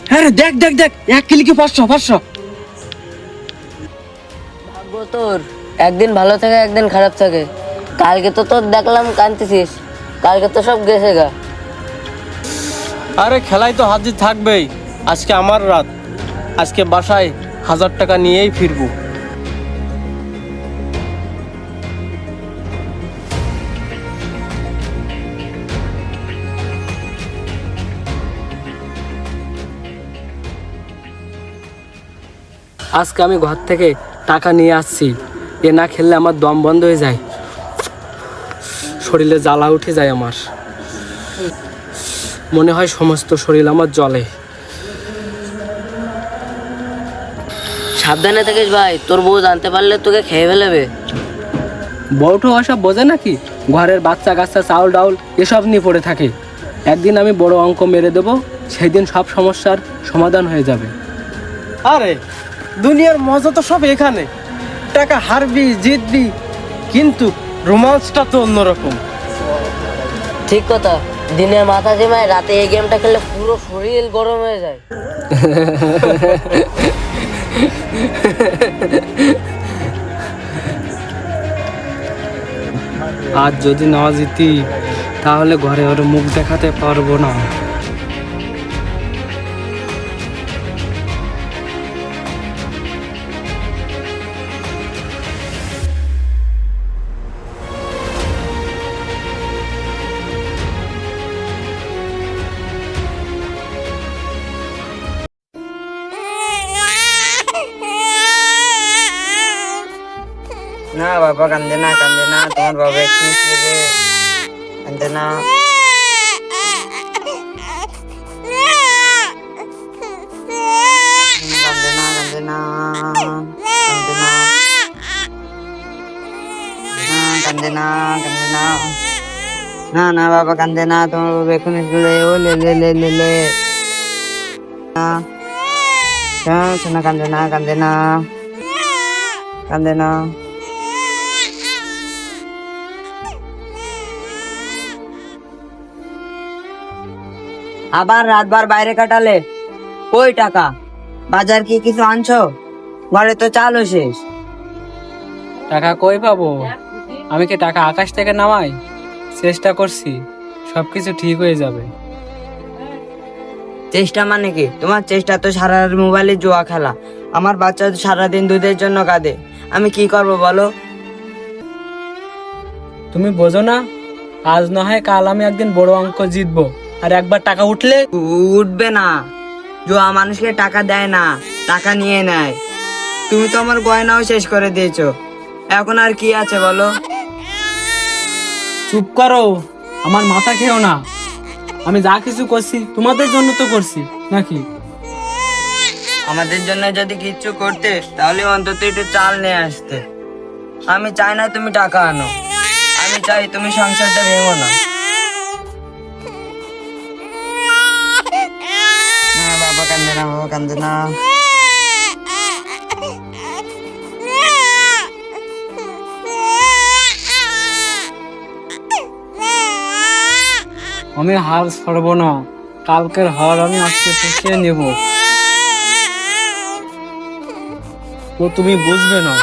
হ্যাঁ রে, দেখ দেখ দেখ, 1 ক্লিকে 500 500। ভাগ্য তোর, একদিন ভালো থাকে একদিন খারাপ থাকে। কালকে তো তোর দেখলাম কাঁদতেছিস, কালকে তো সব গেছে গা। আরে খেলায় তো হাজির থাকবেই। আজকে আমার রাত, আজকে বাসায় 1000 টাকা নিয়েই ফিরবো। আজকে আমি ঘর থেকে টাকা নিয়ে আসছি, এ না খেললে আমার দম বন্ধ হয়ে যায়, শরীরে জ্বালা উঠে যায় আমার, মনে হয় সমস্ত শরীর আমার জ্বলে। সাবধানে থাকিস ভাই, তোর বউ জানতে পারলে তোকে খেয়ে ফেলবে। বউটো ওসব বোঝে নাকি? ঘরের বাচ্চা কাচ্চা চাউল ডাউল এসব নিয়ে পড়ে থাকে। একদিন আমি বড় অঙ্ক মেরে দেব, সেই দিন সব সমস্যার সমাধান হয়ে যাবে। আরে দুনিয়ার মজা তো সব এখানে, টাকা হারবি জিতবি, কিন্তু রোমান্সটা তো অন্যরকম। ঠিক কথা, দিনে মাথা জিমায়, রাতে এই গেমটা খেললে পুরো শরীর গরম হয়ে যায়। আজ যদি না জিতি তাহলে ঘরে ওর মুখ দেখাতে পারবো না। না বাবা, কান্দে না কান্দে না, তোমার বাবা এক্ষুনি ফিরবে, কান্দে না। কান্দে না কান্দে না কান্দে না, কান্দে না কান্দে না, না না বাবা কান্দে না, তোমার বাবা এক্ষুনি ফিরবে। ও লে লে লে লে লে, শোনা কান্দে না কান্দে না কান্দে না। আবার রাতবার বাইরে কাটালে, কই টাকা? বাজার কি কিছু আনছো? ঘরে তো চালও শেষ। টাকা কই পাবো? আমি কি টাকা আকাশ থেকে নামাই? চেষ্টা করছি, সবকিছু ঠিক হয়ে যাবে। চেষ্টা মানে কি? তোমার চেষ্টা তো সারা রাত মোবাইলে জুয়া খেলা। আমার বাচ্চা তো সারাদিন দুধের জন্য কাঁদে, আমি কি করব বলো? তুমি বোঝো না, আজ না হয় কাল আমি একদিন বড় অঙ্ক জিতবো, আর একবার টাকা উঠলে উঠবে না। জুয়া মানুষকে টাকা দেয় না, টাকা নিয়ে নেয়। তুমি তো আমার গয়নাও শেষ করে দিয়েছো, এখন আর কি আছে বলো? চুপ করো, আমার মাথা খেও না। আমি যা কিছু করছি তোমাদের জন্য তো করছি নাকি? আমাদের জন্য যদি কিচ্ছু করতে, তাহলে অন্তত একটু চাল নিয়ে আসতে। আমি চাই না তুমি টাকা আনো, আমি চাই তুমি সংসারটা ভেঙো না। বাবা কান্দে না, বাবা কান্দে না। আমি হাল ছাড়বো না, কালকের হার আমি আজকে পুষিয়ে নেব। ও তুমি বুঝবে না।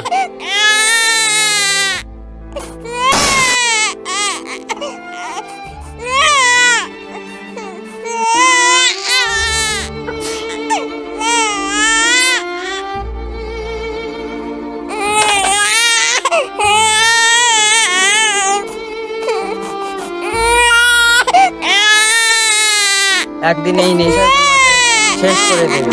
একদিন এই নেশা তোমাকে শেষ করে দেবে।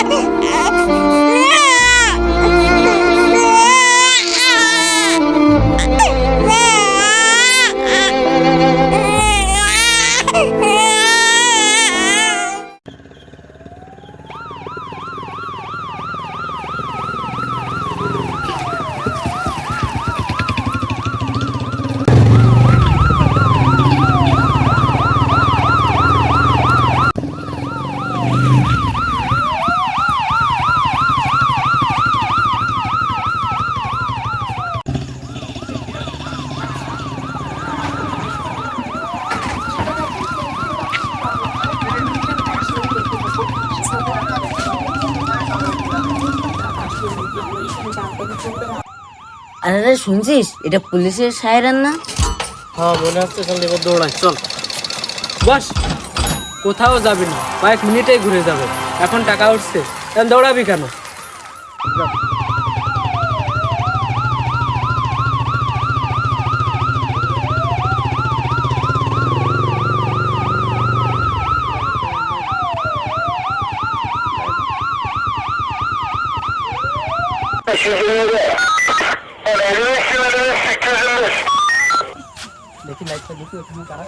আরে শুনছিস, এটা পুলিশের সাইরেন না? হ্যাঁ মনে হচ্ছে, চল এবার দৌড়াই, চল। বস, কোথাও যাবি না, কয়েক মিনিটেই ঘুরে যাবে। এখন টাকা উঠছে, এখন দৌড়াবি কেন? দেখি লাইটটা, দেখি ওখানে কারা।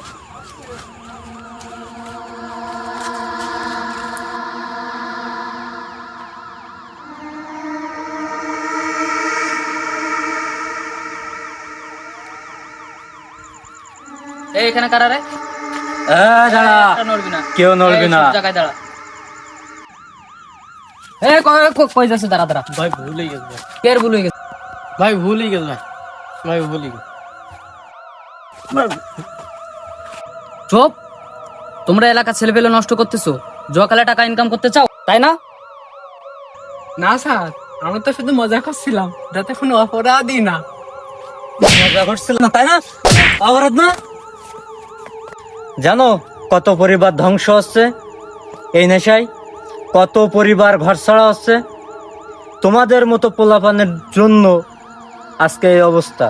এখানে কারা রে? দাঁড়া, নড়বি না, কেউ নড়বি না। জায়গায় দাঁড়া। কই যাচ্ছে? দাঁড়া দাঁড়া। ভাই ভুল হয়ে গেছে, কে ভুল হয়ে গেছে? ভাই ভুল হয়ে গেছে, ভাই ভুল হয়ে গেছে। চুপ! তোমরা এলাকার ছেলেপেলে নষ্ট করতেছো, জুয়া খেলা টাকা ইনকাম করতে চাও, তাই না? না স্যার, আমি তো শুধু মজা করছিলাম, যাতে কোনো অপরাধই না। মজা করছিল না, তাই না? অপরাধ না? জানো কত পরিবার ধ্বংস হচ্ছে এই নেশায়? কত পরিবার ঘরছাড়া হচ্ছে তোমাদের মতো পোলাপানের জন্য। আজকে এই অবস্থা।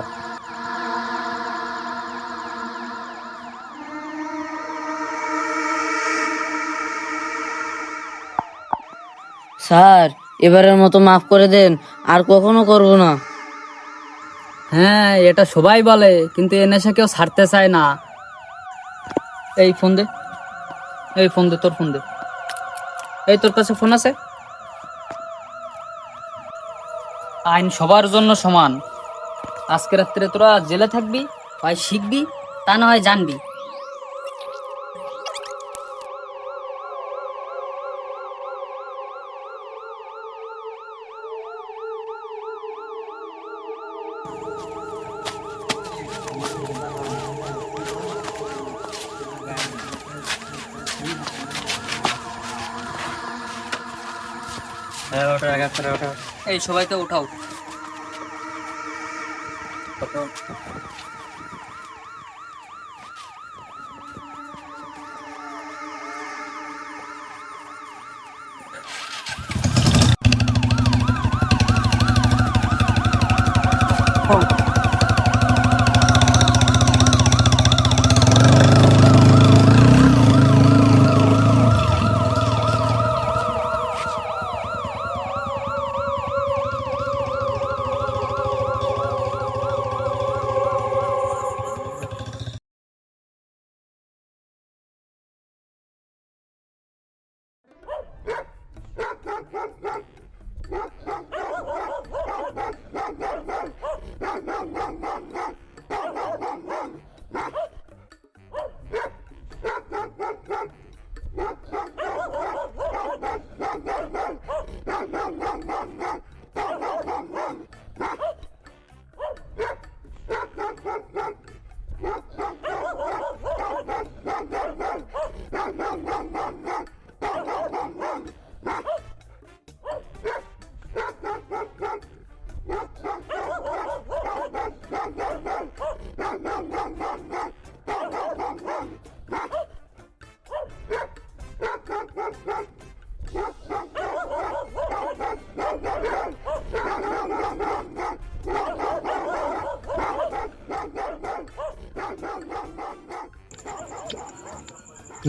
স্যার, এবারের মতো মাফ করে দেন, আর কখনো করব না। হ্যাঁ, এটা সবাই বলে, কিন্তু এ নেশা কেউ ছাড়তে চায় না। এই ফোন দে, এই ফোন দে, তোর ফোন দে। এই তোর কাছে ফোন আছে? আইন সবার জন্য সমান। আজকে রাত্রে তোরা জেলে থাকবি, হয় শিখবি, তা না হয় জানবি। এই সবাইকে উঠাও।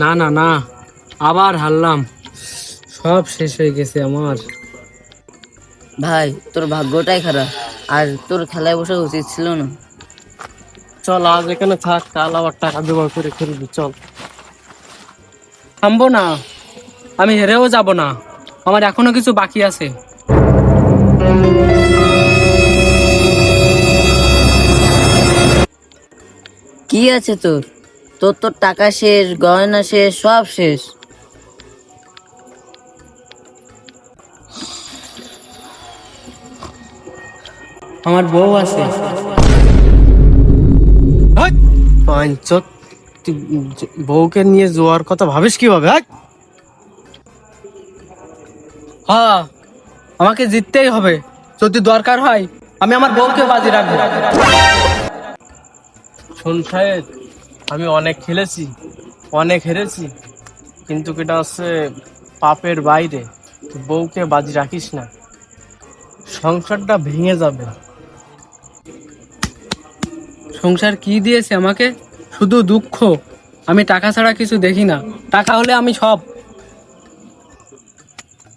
না না না, আবার হারলাম, সব শেষ হয়ে গেছে আমার। ভাই, তোর ভাগ্যটাই খারাপ, আর তোর খেলায় বসা উচিত ছিল না। চল আজ এখানে থাক, কাল আবার টাকা জোগাড় করে খেলবি, চল। থামবো না, আমি হেরেও যাব না, আমার এখনো কিছু বাকি আছে। কি আছে তোর? তোর তো টাকা শেষ, গয়না শেষ, সব শেষ। আমার বউ আছে। পাঁচত, তুই বউকে নিয়ে যাওয়ার কথা ভাবিস কিভাবে? হ্যাঁ, আমাকে জিততেই হবে, যদি দরকার হয় আমি আমার বউকে বাজি রাখবো। শোন সাহেব, আমি অনেক খেলেছি, অনেক হেরেছি, কিন্তু এটা হচ্ছে পাপের বাইরে। বউকে বাজি রাখিস না, সংসারটা ভেঙে যাবে। সংসার কি দিয়েছে আমাকে? শুধু দুঃখ। আমি টাকা ছাড়া কিছু দেখি না, টাকা হলে আমি সব।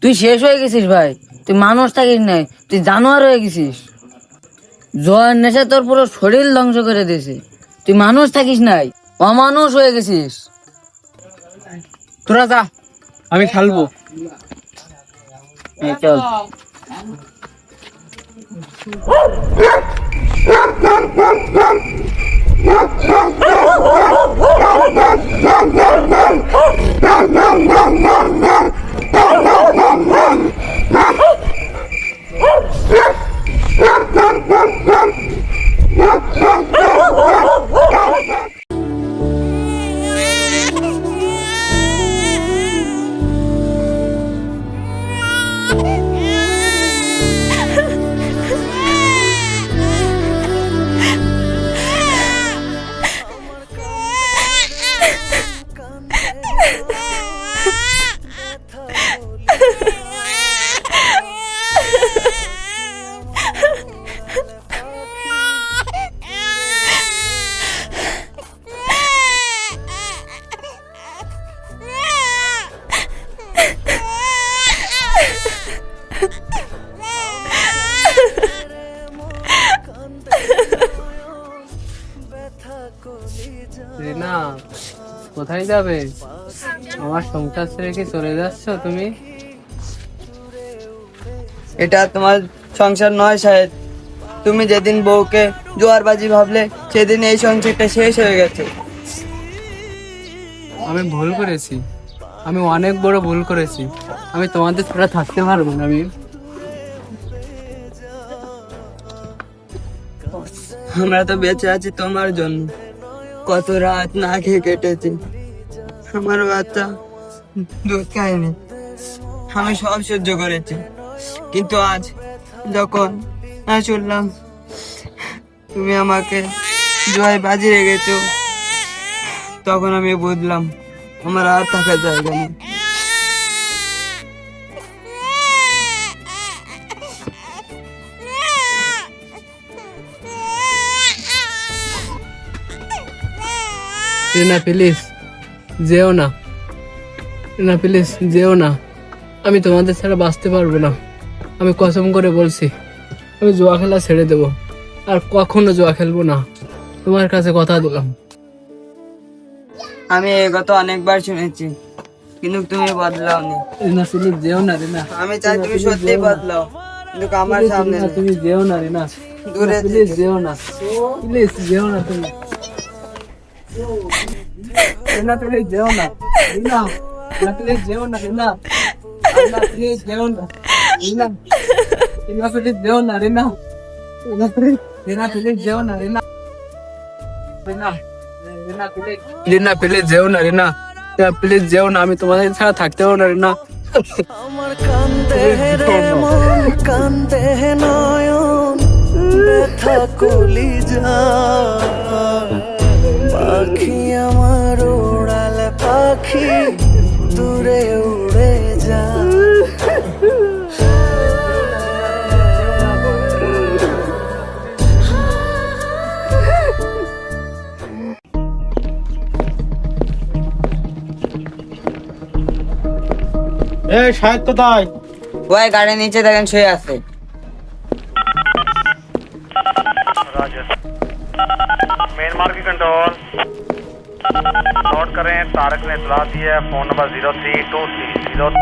তুই শেষ হয়ে গেছিস ভাই, তুই মানুষ থাকিস নাই, তুই জানোয়ার হয়ে গেছিস। জোয়ার নেশা তোর পুরো শরীর ধ্বংস করে দিয়েছে। তুই মানুষ থাকিস নাই, অমানুষ হয়ে গেছিস। তোরা যা, আমি খেলবো। এই চল। রিনা, কোথায় যাবে? আমার সংসার ছেড়ে কি চলে যাচ্ছ তুমি? এটা তোমার সংসার নয় সাহেব। তুমি যেদিন বউকে জোয়ারবাজি ভাবলে সেদিন এই সংসারটা শেষ হয়ে গেছে। আমি ভুল করেছি, আমি অনেক বড় ভুল করেছি। আমি তোমাদের ছাড়া থাকতে পারবো না। আমরা তো বেঁচে আছি তোমার জন্য। কত রাত না খেয়ে কেটেছি, আমার বাচ্চা দুধ খায়নি, আমি সব সহ্য করেছি। কিন্তু আজ যখন শুনলাম তুমি আমাকে জয় বাজি রেখেছো, তখন আমি বুঝলাম আমার আর থাকার জায়গা নেই। রিনা প্লিজ যেও না, রিনা প্লিজ যেও না। আমি তোমাদের ছাড়া বাঁচতে পারবো না। আমি কসম করে বলছি, আমি জুয়া খেলা ছেড়ে দেবো, আর কখনো জুয়া খেলবো না। তোমার কাছে কথা দিলাম। আমি এই কথা অনেকবার শুনেছি, কিন্তু তুমি বদলাওনি। রিনা প্লিজ যেও না। রিনা, আমি চাই তুমি সত্যি বদলাও, কিন্তু আমার সামনে রিনা, না। তুমি যেও না। রিনা দূরে প্লিজ যেও না, প্লিজ যেও না তুমি। রিনা প্লিজ যেও না। রিনা, রিনা প্লিজ যেও না। রিনা, রিনা প্লিজ যেও না। রিনা, রিনা প্লিজ যেও না। রিনা, রিনা প্লিজ, রিনা প্লিজ যেও না। রিনা, রিনা, রিনা প্লিজ, রিনা প্লিজ যেও না। রিনা, রিনা প্লিজ যেও না। আমি তোমাদের ছাড়া থাকতে পারবো না। রিনা, আমার কান্দে রে মন, কান্দে নয়ন, ব্যথা কলিজা। পাখি আমার উড়াল পাখি, দূরে উড়ে যা। এই সাহেব কোথায়? ওই গাড়ির নিচে দেখেন শুয়ে আছে। मेन मार्ग की कंट्रोल नोट करें। तारक ने इतला दी है, फोन नंबर 032303।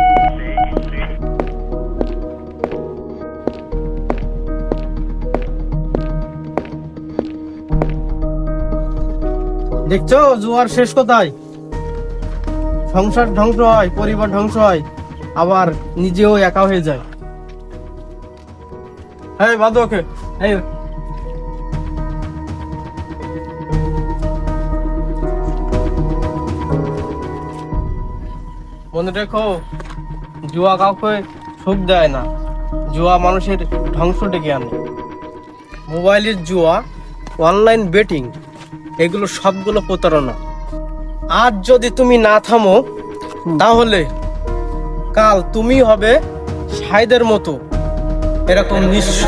দেখছো জুয়ার শেষ কোথায়? সংসার ধ্বংস হয়, পরিবার ধ্বংস হয়, আবার নিজেও একা হয়ে যায়। হ্যাঁ বাদ ওকে। এই মনে রেখো, জুয়া কাউকে সুখ দেয় না, জুয়া মানুষের ধ্বংস ডেকে আনে। মোবাইলের জুয়া, অনলাইন বেটিং, এগুলো সবগুলো প্রতারণা। আজ যদি তুমি না থামো তাহলে কাল তুমি হবে সাইদের মতো এরকম নিঃস্ব।